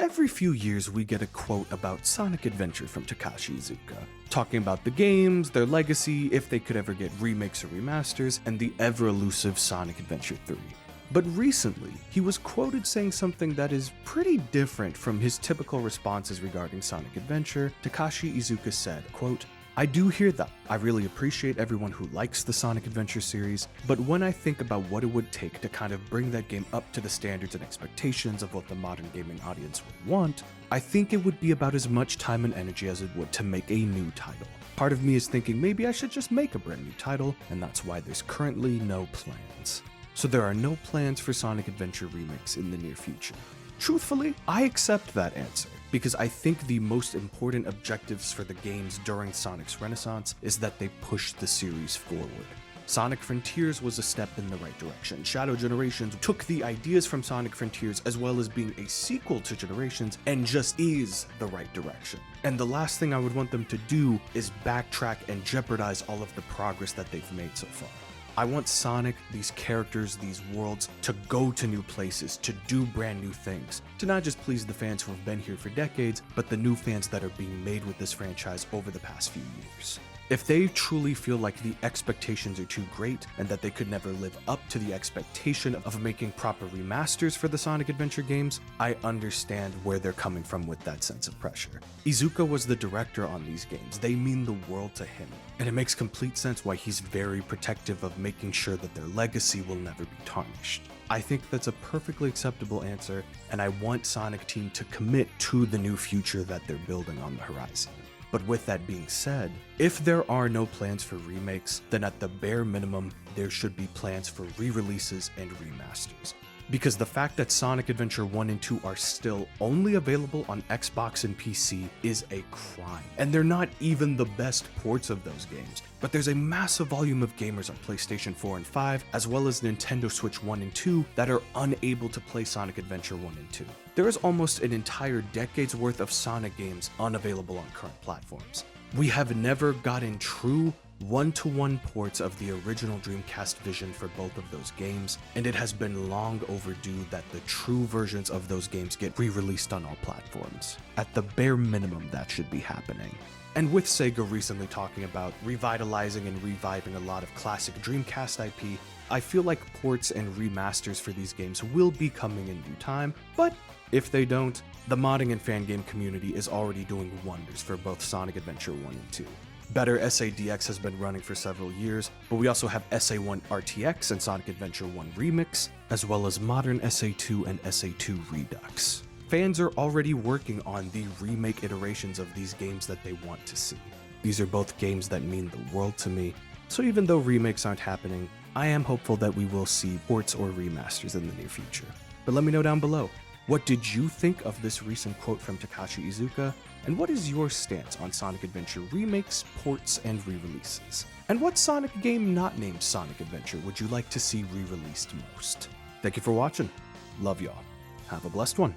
Every few years we get a quote about Sonic Adventure from Takashi Izuka, talking about the games, their legacy, if they could ever get remakes or remasters, and the ever-elusive Sonic Adventure 3. But recently, he was quoted saying something that is pretty different from his typical responses regarding Sonic Adventure. Takashi Izuka said, quote, "I do hear that. I really appreciate everyone who likes the Sonic Adventure series, but when I think about what it would take to kind of bring that game up to the standards and expectations of what the modern gaming audience would want, I think it would be about as much time and energy as it would to make a new title. Part of me is thinking maybe I should just make a brand new title, and that's why there's currently no plans." So there are no plans for Sonic Adventure remakes in the near future. Truthfully, I accept that answer, because I think the most important objectives for the games during Sonic's renaissance is that they push the series forward. Sonic Frontiers was a step in the right direction. Shadow Generations took the ideas from Sonic Frontiers as well as being a sequel to Generations and just is the right direction. And the last thing I would want them to do is backtrack and jeopardize all of the progress that they've made so far. I want Sonic, these characters, these worlds, to go to new places, to do brand new things, to not just please the fans who have been here for decades, but the new fans that are being made with this franchise over the past few years. If they truly feel like the expectations are too great and that they could never live up to the expectation of making proper remasters for the Sonic Adventure games, I understand where they're coming from with that sense of pressure. Izuka was the director on these games. They mean the world to him, and it makes complete sense why he's very protective of making sure that their legacy will never be tarnished. I think that's a perfectly acceptable answer, and I want Sonic Team to commit to the new future that they're building on the horizon. But with that being said, if there are no plans for remakes, then at the bare minimum, there should be plans for re-releases and remasters. Because the fact that Sonic Adventure 1 and 2 are still only available on Xbox and PC is a crime. And they're not even the best ports of those games. But there's a massive volume of gamers on PlayStation 4 and 5, as well as Nintendo Switch 1 and 2, that are unable to play Sonic Adventure 1 and 2. There is almost an entire decade's worth of Sonic games unavailable on current platforms. We have never gotten true one-to-one ports of the original Dreamcast vision for both of those games, and it has been long overdue that the true versions of those games get re-released on all platforms. At the bare minimum, that should be happening. And with Sega recently talking about revitalizing and reviving a lot of classic Dreamcast IP, I feel like ports and remasters for these games will be coming in due time, but if they don't, the modding and fan game community is already doing wonders for both Sonic Adventure 1 and 2. Better SA-DX has been running for several years, but we also have SA-1 RTX and Sonic Adventure 1 Remix, as well as modern SA-2 and SA-2 Redux. Fans are already working on the remake iterations of these games that they want to see. These are both games that mean the world to me, so even though remakes aren't happening, I am hopeful that we will see ports or remasters in the near future. But let me know down below, what did you think of this recent quote from Takashi Izuka? And what is your stance on Sonic Adventure remakes, ports, and re-releases? And what Sonic game not named Sonic Adventure would you like to see re-released most? Thank you for watching. Love y'all. Have a blessed one.